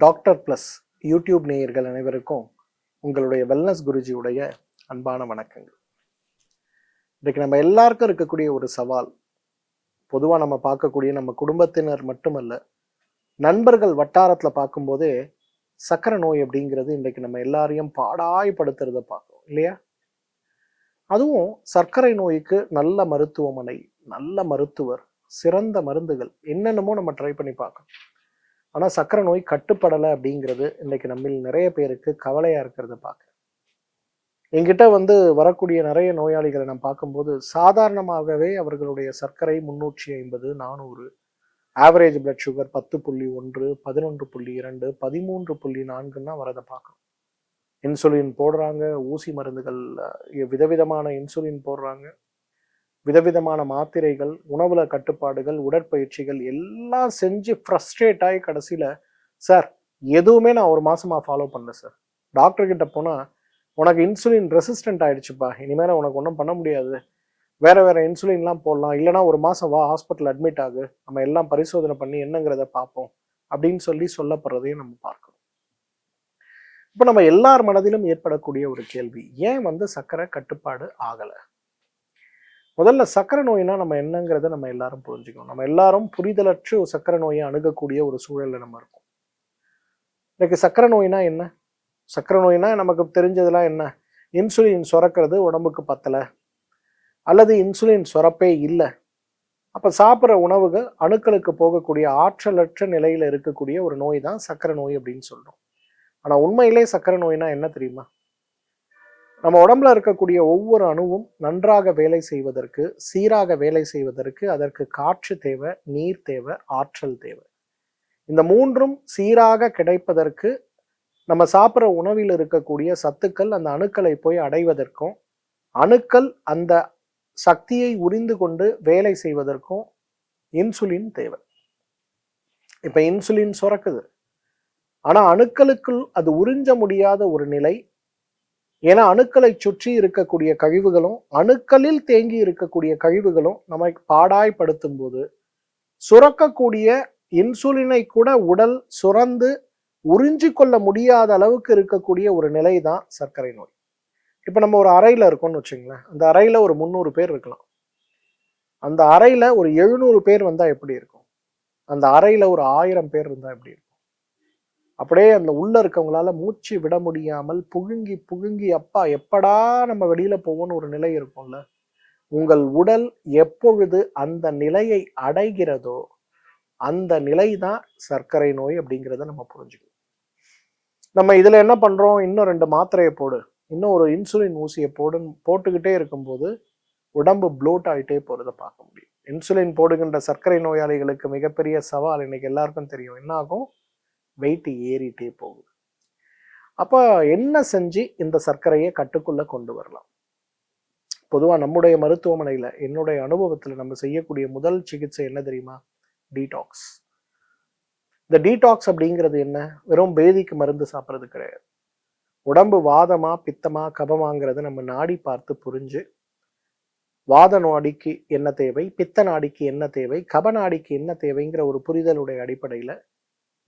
Doctor plus YouTube நேயர்கள் அனைவருக்கும் உங்களுடைய வெல்னஸ் குருஜியுடைய அன்பான வணக்கங்கள். இன்றைக்கு நம்ம எல்லாருக்கும் இருக்கக்கூடிய ஒரு சவால், பொதுவாக நம்ம பார்க்கக்கூடிய நம்ம குடும்பத்தினர் மட்டுமல்ல, நண்பர்கள் வட்டாரத்தில் பார்க்கும்போதே சர்க்கரை நோய் அப்படிங்கிறது இன்றைக்கு நம்ம எல்லாரையும் பாடாய்படுத்துறத பார்க்கணும் இல்லையா? அதுவும் சர்க்கரை நோய்க்கு நல்ல மருத்துவமனை, நல்ல மருத்துவர், சிறந்த மருந்துகள் என்னென்னமோ நம்ம ட்ரை பண்ணி பார்க்கணும். ஆனால் சர்க்கரை நோய் கட்டுப்படலை அப்படிங்கிறது இன்னைக்கு நம்மில் நிறைய பேருக்கு கவலையாக இருக்கிறத பார்க்குறேன். என்கிட்ட வரக்கூடிய நிறைய நோயாளிகளை நான் பார்க்கும்போது சாதாரணமாகவே அவர்களுடைய சர்க்கரை 350, 400, ஆவரேஜ் பிளட் சுகர் 10.1, 11.2, 13.4ன்னா வரதை பார்க்கணும். இன்சுலின் போடுறாங்க, ஊசி மருந்துகள், விதவிதமான இன்சுலின் போடுறாங்க, விதவிதமான மாத்திரைகள், உணவுல கட்டுப்பாடுகள், உடற்பயிற்சிகள் எல்லாம் செஞ்சு ஃப்ரஸ்ட்ரேட் ஆகி கடைசியில் சார் எதுவுமே நான் ஒரு மாசமா ஃபாலோ பண்ணல சார், டாக்டர் கிட்ட போனால் உனக்கு இன்சுலின் ரெசிஸ்டன்ட் ஆயிடுச்சுப்பா, இனிமேல் உனக்கு ஒன்றும் பண்ண முடியாது, வேற வேற இன்சுலின்லாம் போடலாம், இல்லைனா ஒரு மாதம் வா ஹாஸ்பிட்டல் அட்மிட் ஆகு, நம்ம எல்லாம் பரிசோதனை பண்ணி என்னங்கிறத பார்ப்போம் அப்படின்னு சொல்லப்படுறதையும் நம்ம பார்க்கணும். இப்போ நம்ம எல்லார் மனதிலும் ஏற்படக்கூடிய ஒரு கேள்வி, ஏன் சர்க்கரை கட்டுப்பாடு ஆகலை? முதல்ல சர்க்கரை நோய்னா நம்ம என்னங்கிறத நம்ம எல்லாரும் புரிஞ்சுக்கணும். நம்ம எல்லாரும் புரிதலற்று சர்க்கரை நோயை அணுகக்கூடிய ஒரு சூழல்ல நம்ம இருக்கோம். இன்னைக்கு சர்க்கரை நோய்னா என்ன? சர்க்கரை நோய்னா நமக்கு தெரிஞ்சதெல்லாம் என்ன? இன்சுலின் சுரக்கிறது உடம்புக்கு பத்தலை, அல்லது இன்சுலின் சுரப்பே இல்லை, அப்போ சாப்பிட்ற உணவுகள் அணுக்களுக்கு போகக்கூடிய ஆற்றலற்ற நிலையில இருக்கக்கூடிய ஒரு நோய் தான் சர்க்கரை நோய் அப்படின்னு சொல்றோம். ஆனால் உண்மையிலே சர்க்கரை நோய்னா என்ன தெரியுமா? நம்ம உடம்புல இருக்கக்கூடிய ஒவ்வொரு அணுவும் நன்றாக வேலை செய்வதற்கு, சீராக வேலை செய்வதற்கு அதற்கு காற்று தேவை, நீர் தேவை, ஆற்றல் தேவை. இந்த மூன்றும் சீராக கிடைப்பதற்கு நம்ம சாப்பிட்ற உணவில் இருக்கக்கூடிய சத்துக்கள் அந்த அணுக்களை போய் அடைவதற்கும், அணுக்கள் அந்த சக்தியை உறிந்து கொண்டு வேலை செய்வதற்கும் இன்சுலின் தேவை. இப்ப இன்சுலின் சுரக்குது, ஆனா அணுக்களுக்குள் அது உறிஞ்ச முடியாத ஒரு நிலை. ஏன்னா அணுக்களை சுற்றி இருக்கக்கூடிய கழிவுகளும் அணுக்களில் தேங்கி இருக்கக்கூடிய கழிவுகளும் நம்மை பாடாய்படுத்தும் போது சுரக்கக்கூடிய இன்சுலினை கூட உடல் சுரந்து உறிஞ்சி கொள்ள முடியாத அளவுக்கு இருக்கக்கூடிய ஒரு நிலை தான் சர்க்கரை நோய். இப்ப நம்ம ஒரு அறையில இருக்கோம்னு வச்சுங்களேன், அந்த அறையில ஒரு 300 பேர் இருக்கலாம். அந்த அறையில ஒரு 700 பேர் வந்தா எப்படி இருக்கும்? அந்த அறையில ஒரு 1000 பேர் இருந்தா எப்படி இருக்கும்? அப்படியே அந்த உள்ள இருக்கவங்களால மூச்சு விட முடியாமல் புழுங்கி புழுங்கி அப்பா எப்படா நம்ம வெளியில போவோம்னு ஒரு நிலை இருக்கும்ல. உங்கள் உடல் எப்பொழுது அந்த நிலையை அடைகிறதோ அந்த நிலை தான் சர்க்கரை நோய் அப்படிங்கிறத நம்ம புரிஞ்சுக்கணும். நம்ம இதுல என்ன பண்றோம்? இன்னும் 2 மாத்திரையை போடு, இன்னும் ஒரு இன்சுலின் ஊசியை போட்டுக்கிட்டே இருக்கும்போது உடம்பு ப்ளோட் ஆகிட்டே போறதை பார்க்க முடியும். இன்சுலின் போடுகின்ற சர்க்கரை நோயாளிகளுக்கு மிகப்பெரிய சவால் இன்னைக்கு எல்லாருக்கும் தெரியும், என்ன ஆகும்? வெயிட் ஏறிட்டே போகுது. அப்ப என்ன செஞ்சு இந்த சர்க்கரையை கட்டுக்குள்ள கொண்டு வரலாம்? பொதுவா நம்முடைய மருத்துவமனையில, என்னுடைய அனுபவத்துல நம்ம செய்யக்கூடிய முதல் சிகிச்சை என்ன தெரியுமா? டீடாக்ஸ். இந்த டீடாக்ஸ் அப்படிங்கிறது என்ன? வெறும் பேதிக்கு மருந்து சாப்பிட்றது கிடையாது. உடம்பு வாதமா பித்தமா கபமாங்கிறத நம்ம நாடி பார்த்து புரிஞ்சு, வாத நாடிக்கு என்ன தேவை, பித்த நாடிக்கு என்ன தேவை, கப நாடிக்கு என்ன தேவைங்கிற ஒரு புரிதலுடைய அடிப்படையில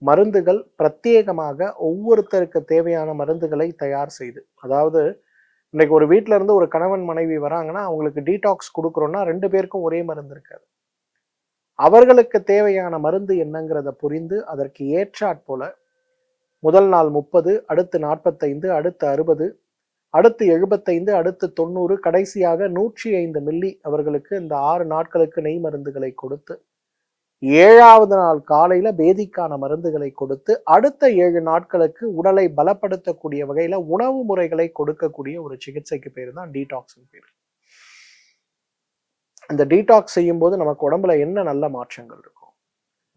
மருந்துகள் பிரத்யேகமாக ஒவ்வொருத்தருக்கு தேவையான மருந்துகளை தயார் செய்து, அதாவது இன்னைக்கு ஒரு வீட்டில இருந்து ஒரு கணவன் மனைவி வராங்கன்னா அவங்களுக்கு டீடாக்ஸ் கொடுக்குறோம்னா 2 பேருக்கும் ஒரே மருந்து இருக்காது. அவர்களுக்கு தேவையான மருந்து என்னங்கிறத புரிந்து அதற்கு ஏற்றாற் போல முதல் நாள் 30, அடுத்து 45, அடுத்து 60, அடுத்து 75, அடுத்து 90, கடைசியாக 105 மில்லி அவர்களுக்கு இந்த 6 நாட்களுக்கு நெய் மருந்துகளை கொடுத்து, 7வது நாள் காலையில பேதிக்கான மருந்துகளை கொடுத்து, அடுத்த 7 நாட்களுக்கு உடலை பலப்படுத்தக்கூடிய வகையில உணவு முறைகளை கொடுக்கக்கூடிய ஒரு சிகிச்சைக்கு பேர் தான் டீடாக்ஸ் பேர். இந்த டீடாக்ஸ் செய்யும் போது நமக்கு உடம்புல என்ன நல்ல மாற்றங்கள் இருக்கும்?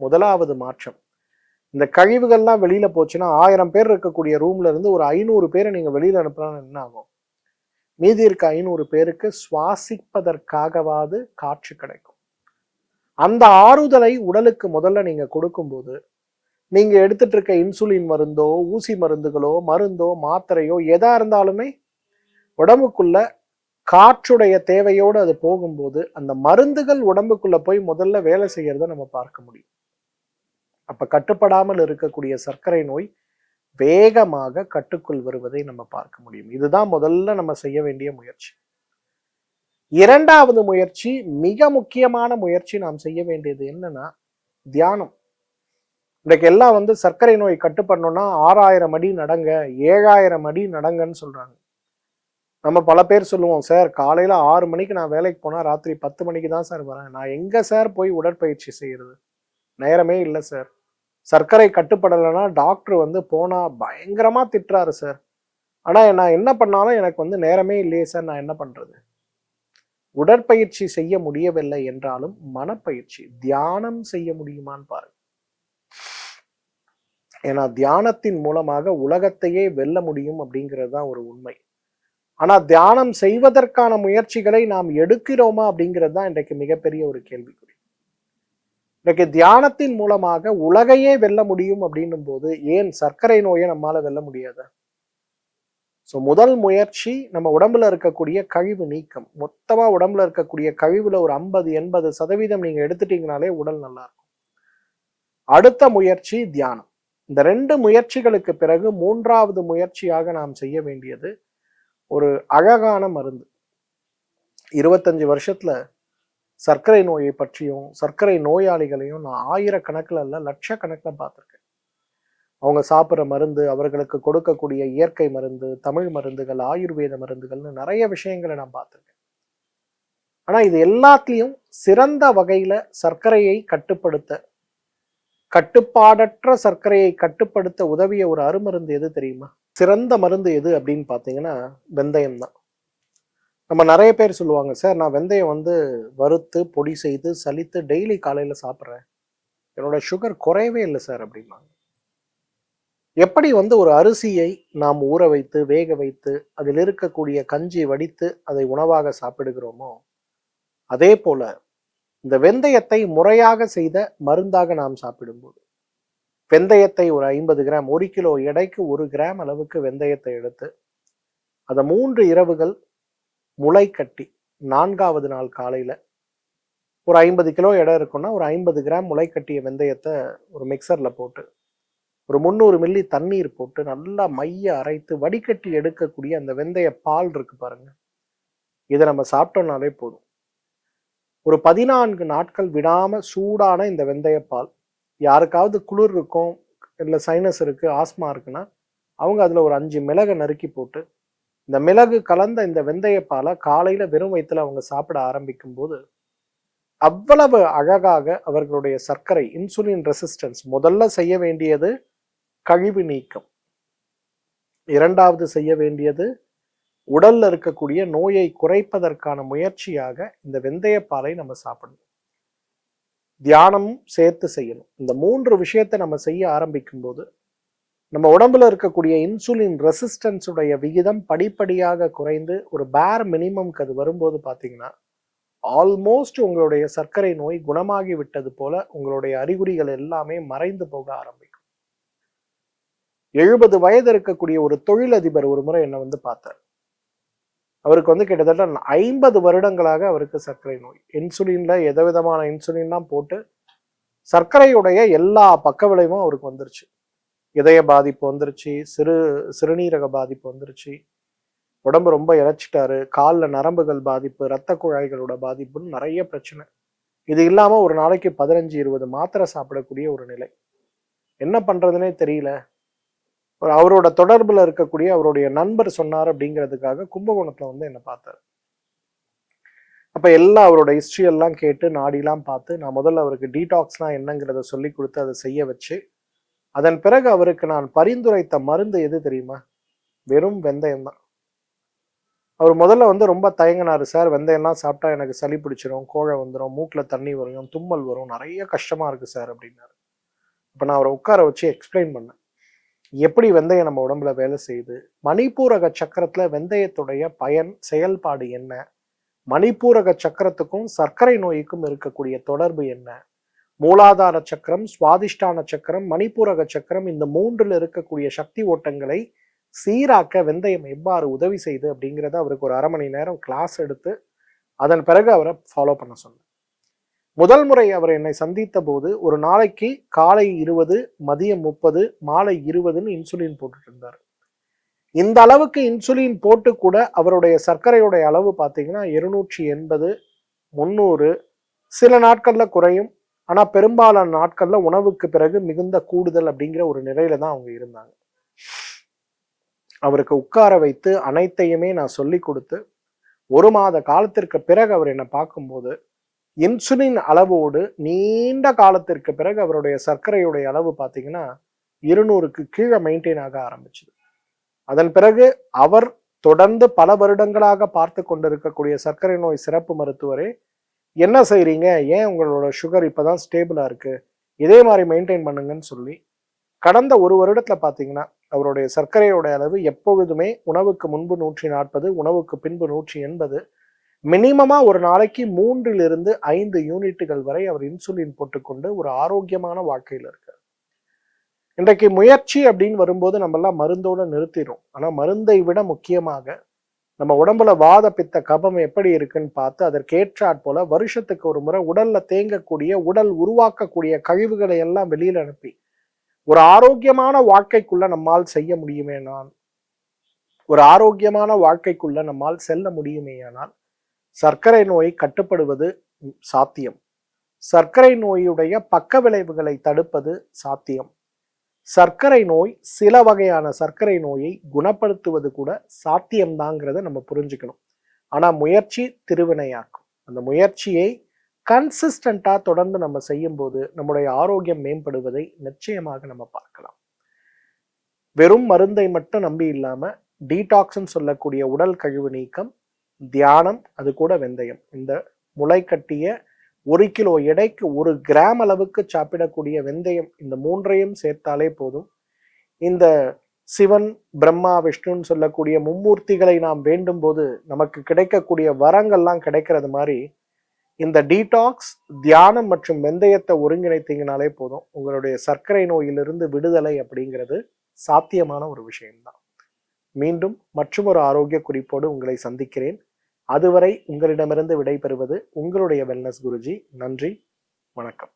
முதலாவது மாற்றம், இந்த கழிவுகள்லாம் வெளியில போச்சுன்னா 1000 பேர் இருக்கக்கூடிய ரூம்ல இருந்து ஒரு 500 பேரை நீங்க வெளியில அனுப்புனா என்ன ஆகும்? மீதி இருக்க 500 பேருக்கு சுவாசிப்பதற்காகவாது காற்று கிடைக்கும். அந்த ஆறுதலை உடலுக்கு முதல்ல நீங்க கொடுக்கும்போது, நீங்க எடுத்துட்டு இருக்க இன்சுலின் மருந்தோ, ஊசி மருந்துகளோ, மருந்தோ, மாத்திரையோ எதா இருந்தாலுமே உடம்புக்குள்ள காற்றுடைய தேவையோடு அது போகும்போது அந்த மருந்துகள் உடம்புக்குள்ள போய் முதல்ல வேலை செய்யறத நம்ம பார்க்க முடியும். அப்ப கட்டுப்படாமல் இருக்கக்கூடிய சர்க்கரை நோய் வேகமாக கட்டுக்குள் வருவதை நம்ம பார்க்க முடியும். இதுதான் முதல்ல நம்ம செய்ய வேண்டிய முயற்சி. இரண்டாவது முயற்சி, மிக முக்கியமான முயற்சி நாம் செய்ய வேண்டியது என்னன்னா தியானம். இன்னைக்கு எல்லாம் சர்க்கரை நோய் கட்டுப்படணும்னா 6000 அடி நடங்க, 7000 அடி நடங்கன்னு சொல்றாங்க. நம்ம பல பேர் சொல்லுவோம், சார் காலையில 6 மணிக்கு நான் வேலைக்கு போனா ராத்திரி 10 மணிக்கு தான் சார் வரேன், நான் எங்க சார் போய் உடற்பயிற்சி செய்யறது, நேரமே இல்லை சார். சர்க்கரை கட்டுப்படலைன்னா டாக்டர் போனா பயங்கரமா திட்டுறாரு சார், ஆனா நான் என்ன பண்ணாலும் எனக்கு நேரமே இல்லையே சார், நான் என்ன பண்றது? உடற்பயிற்சி செய்ய முடியவில்லை என்றாலும் மனப்பயிற்சி, தியானம் செய்ய முடியுமான்னு பாருங்க. ஏன்னா தியானத்தின் மூலமாக உலகத்தையே வெல்ல முடியும் அப்படிங்கிறது தான் ஒரு உண்மை. ஆனா தியானம் செய்வதற்கான முயற்சிகளை நாம் எடுக்கிறோமா அப்படிங்கிறது தான் இன்றைக்கு மிகப்பெரிய ஒரு கேள்விக்குறி. இன்றைக்கு தியானத்தின் மூலமாக உலகையே வெல்ல முடியும் அப்படின்னும் போது ஏன் சர்க்கரை நோயை நம்மால வெல்ல முடியாது? ஸோ முதல் முயற்சி, நம்ம உடம்புல இருக்கக்கூடிய கழிவு நீக்கம். மொத்தமா உடம்புல இருக்கக்கூடிய கழிவுல ஒரு 50-80% நீங்க எடுத்துட்டீங்கனாலே உடல் நல்லா இருக்கும். அடுத்த முயற்சி தியானம். இந்த 2 முயற்சிகளுக்கு பிறகு 3வது முயற்சியாக நாம் செய்ய வேண்டியது ஒரு அழகான மருந்து. 25 வருஷத்துல சர்க்கரை நோயை பற்றியும் சர்க்கரை நோயாளிகளையும் நான் ஆயிரக்கணக்கில் அல்ல லட்சக்கணக்கில் பார்த்துருக்கேன். அவங்க சாப்பிட்ற மருந்து, அவர்களுக்கு கொடுக்கக்கூடிய இயற்கை மருந்து, தமிழ் மருந்துகள், ஆயுர்வேத மருந்துகள்னு நிறைய விஷயங்களை நான் பார்த்துருக்கேன். ஆனா இது எல்லாத்துலேயும் சிறந்த வகையில சர்க்கரையை கட்டுப்பாடற்ற சர்க்கரையை கட்டுப்படுத்த உதவிய ஒரு அருமருந்து எது தெரியுமா? சிறந்த மருந்து எது அப்படின்னு பார்த்தீங்கன்னா வெந்தயம் தான். நம்ம நிறைய பேர் சொல்லுவாங்க, சார் நான் வெந்தயம் வறுத்து பொடி செய்து சலித்து டெய்லி காலையில சாப்பிட்றேன், என்னோட சுகர் குறையவே இல்லை சார் அப்படிம்பாங்க. எப்படி ஒரு அரிசியை நாம் ஊற வைத்து வேக வைத்து அதில் இருக்கக்கூடிய கஞ்சி வடித்து அதை உணவாக சாப்பிடுகிறோமோ, அதே போல இந்த வெந்தயத்தை முறையாக செய்த மருந்தாக நாம் சாப்பிடும்போது, வெந்தயத்தை ஒரு 50 கிராம், 1 கிலோ எடைக்கு 1 கிராம் அளவுக்கு வெந்தயத்தை எடுத்து அதை 3 இரவுகள் முளை கட்டி 4வது நாள் காலையில ஒரு 50 கிலோ எடை இருக்குன்னா ஒரு 50 கிராம் முளை கட்டிய வெந்தயத்தை ஒரு மிக்சர்ல போட்டு ஒரு 300 மில்லி தண்ணீர் போட்டு நல்லா மைய அரைத்து வடிகட்டி எடுக்கக்கூடிய அந்த வெந்தய பால் இருக்கு பாருங்க, இதை நம்ம சாப்பிட்டோம்னாலே போதும். ஒரு 14 நாட்கள் விடாம சூடான இந்த வெந்தய பால், யாருக்காவது குளிர் இருக்கும், இல்லை சைனஸ் இருக்கு, ஆஸ்மா இருக்குன்னா அவங்க அதுல ஒரு 5 மிளகை நறுக்கி போட்டு இந்த மிளகு கலந்த இந்த வெந்தய பாலை காலையில வெறும் வயிற்றுல அவங்க சாப்பிட ஆரம்பிக்கும் போது அவ்வளவு அழகாக அவர்களுடைய சர்க்கரை, இன்சுலின் ரெசிஸ்டன்ஸ். முதல்ல செய்ய வேண்டியது கழிவு நீக்கம், இரண்டாவது செய்ய வேண்டியது உடல்ல இருக்கக்கூடிய நோயை குறைப்பதற்கான முயற்சியாக இந்த வெந்தய பாலை நம்ம சாப்பிடணும். தியானமும் சேர்த்து செய்யணும். இந்த 3 விஷயத்தை நம்ம செய்ய ஆரம்பிக்கும் போது நம்ம உடம்புல இருக்கக்கூடிய இன்சுலின் ரெசிஸ்டன்ஸ் உடைய விகிதம் படிப்படியாக குறைந்து ஒரு பேர் மினிமம்க்கு அது வரும்போது பார்த்தீங்கன்னா ஆல்மோஸ்ட் உங்களுடைய சர்க்கரை நோய் குணமாகி விட்டது போல உங்களுடைய அறிகுறிகள் எல்லாமே மறைந்து போக ஆரம்பிக்கும். 70 வயது இருக்கக்கூடிய ஒரு தொழிலதிபர் ஒரு முறை என்ன பார்த்தார். அவருக்கு கிட்டத்தட்ட 50 வருடங்களாக அவருக்கு சர்க்கரை நோய். இன்சுலின்ல எதவிதமான இன்சுலின்லாம் போட்டு சர்க்கரையுடைய எல்லா பக்க விளைவும் அவருக்கு வந்துருச்சு. இதய பாதிப்பு வந்துருச்சு, சிறுநீரக பாதிப்பு வந்துருச்சு, உடம்பு ரொம்ப இழைச்சிட்டாரு, காலில் நரம்புகள் பாதிப்பு, இரத்த குழாய்களோட பாதிப்புன்னு நிறைய பிரச்சனை. இது இல்லாம ஒரு நாளைக்கு 15-20 மாத்திரை சாப்பிடக்கூடிய ஒரு நிலை. என்ன பண்றதுன்னே தெரியல. அவரோட தொடர்புல இருக்கக்கூடிய அவருடைய நண்பர் சொன்னார் அப்படிங்கிறதுக்காக கும்பகோணத்துல என்ன பார்த்தாரு. அப்ப எல்லாம் அவரோட ஹிஸ்டரி எல்லாம் கேட்டு நாடிலாம் பார்த்து நான் முதல்ல அவருக்கு டீடாக்ஸ்லாம் என்னங்கிறத சொல்லி கொடுத்து அதை செய்ய வச்சு, அதன் பிறகு அவருக்கு நான் பரிந்துரைத்த மருந்து எது தெரியுமா? வெறும் வெந்தயம் தான். அவர் முதல்ல ரொம்ப தயங்கினாரு, சார் வெந்தயம்லாம் சாப்பிட்டா எனக்கு சளி பிடிச்சிரும், கோழை வந்துடும், மூக்கில் தண்ணி வரும், தும்மல் வரும், நிறைய கஷ்டமா இருக்கு சார் அப்படின்னாரு. இப்போ நான் அவரை உட்கார வச்சு எக்ஸ்பிளைன் பண்ணேன் எப்படி வெந்தயம் நம்ம உடம்புல வேலை செய்யுது, மணிப்பூரக சக்கரத்துல வெந்தயத்துடைய பயன் செயல்பாடு என்ன, மணிப்பூரக சக்கரத்துக்கும் சர்க்கரை நோய்க்கும் இருக்கக்கூடிய தொடர்பு என்ன, மூலாதார சக்கரம், சுவாதிஷ்டான சக்கரம், மணிப்பூரக சக்கரம், இந்த 3ல் இருக்கக்கூடிய சக்தி ஓட்டங்களை சீராக்க வெந்தயம் எவ்வாறு உதவி செய்து அப்படிங்கிறத அவருக்கு ஒரு 1/2 மணி நேரம் கிளாஸ் எடுத்து அதன் பிறகு அவரை ஃபாலோ பண்ண சொன்னேன். முதல் முறை அவர் என்னை சந்தித்த போது ஒரு நாளைக்கு காலை 20, மதியம் 30, மாலை 20ன்னு இன்சுலின் போட்டுட்டு இருந்தார். இந்த அளவுக்கு இன்சுலின் போட்டு கூட அவருடைய சர்க்கரையுடைய அளவு பார்த்தீங்கன்னா 280, 300, சில நாட்கள்ல குறையும். ஆனா பெரும்பாலான நாட்கள்ல உணவுக்கு பிறகு மிகுந்த கூடுதல் அப்படிங்கிற ஒரு நிலையில தான் அவங்க இருந்தாங்க. அவருக்கு உட்கார வைத்து அனைத்தையுமே நான் சொல்லி கொடுத்து 1 மாத காலத்திற்கு பிறகு அவர் என்னை பார்க்கும்போது இன்சுலின் அளவோடு நீண்ட காலத்திற்கு பிறகு அவருடைய சர்க்கரையுடைய அளவு பார்த்தீங்கன்னா 200க்கு கீழே மெயின்டைன் ஆக ஆரம்பிச்சது. அதன் பிறகு அவர் தொடர்ந்து பல வருடங்களாக பார்த்து கொண்டிருக்கக்கூடிய சர்க்கரை நோய் சிறப்பு மருத்துவரே, என்ன செய்றீங்க, ஏன் உங்களோட சுகர் இப்பதான் ஸ்டேபிளா இருக்கு, இதே மாதிரி மெயின்டைன் பண்ணுங்கன்னு சொல்லி கடந்த 1 வருடத்துல பார்த்தீங்கன்னா அவருடைய சர்க்கரையோட அளவு எப்பொழுதுமே உணவுக்கு முன்பு 140, உணவுக்கு பின்பு 180, மினிமமா ஒரு நாளைக்கு 3லிருந்து 5 யூனிட்டுகள் வரை அவர் இன்சுலின் போட்டுக்கொண்டு ஒரு ஆரோக்கியமான வாழ்க்கையில் இருக்கார். இன்றைக்கு முயற்சி அப்படின்னு வரும்போது நம்ம எல்லாம் மருந்தோட நிறுத்திடும். ஆனா மருந்தை விட முக்கியமாக நம்ம உடம்புல வாத பித்த கபம் எப்படி இருக்குன்னு பார்த்து அதற்கேற்றாற் போல வருஷத்துக்கு ஒரு முறை உடல்ல தேங்கக்கூடிய, உடல் உருவாக்கக்கூடிய கழிவுகளை எல்லாம் வெளியில அனுப்பி ஒரு ஆரோக்கியமான வாழ்க்கைக்குள்ள நம்மால் செய்ய முடியுமேனால், ஒரு ஆரோக்கியமான வாழ்க்கைக்குள்ள நம்மால் செல்ல முடியுமேயானால் சர்க்கரை நோய் கட்டுப்படுவது சாத்தியம். சர்க்கரை நோயுடைய பக்க விளைவுகளை தடுப்பது சாத்தியம். சர்க்கரை நோய், சில வகையான சர்க்கரை நோயை குணப்படுத்துவது கூட சாத்தியம்தாங்கிறத நம்ம புரிஞ்சுக்கணும். ஆனா முயற்சி திருவினையாக்கும். அந்த முயற்சியை கன்சிஸ்டண்டா தொடர்ந்து நம்ம செய்யும் போது நம்முடைய ஆரோக்கியம் மேம்படுவதை நிச்சயமாக நம்ம பார்க்கலாம். வெறும் மருந்தை மட்டும் நம்பி இல்லாம டீடாக்ஸ்ன்னு சொல்லக்கூடிய உடல் கழிவு நீக்கம், தியானம், அது கூட வெந்தயம், இந்த முளை கட்டிய 1 கிலோ எடைக்கு 1 கிராம் அளவுக்கு சாப்பிடக்கூடிய வெந்தயம், இந்த 3ஐயும் சேர்த்தாலே போதும். இந்த சிவன், பிரம்மா, விஷ்ணுன்னு சொல்லக்கூடிய மும்மூர்த்திகளை நாம் வேண்டும் போது நமக்கு கிடைக்கக்கூடிய வரங்கள்லாம் கிடைக்கிறது மாதிரி இந்த டீடாக்ஸ், தியானம் மற்றும் வெந்தயத்தை ஒருங்கிணைத்தீங்கனாலே போதும். உங்களுடைய சர்க்கரை நோயிலிருந்து விடுதலை அப்படிங்கிறது சாத்தியமான ஒரு விஷயம்தான். மீண்டும் மற்றொரு ஆரோக்கிய குறிப்போடு உங்களை சந்திக்கிறேன். அதுவரை உங்களிடமிருந்து விடைபெறுவது உங்களுடைய வெல்னஸ் குருஜி. நன்றி, வணக்கம்.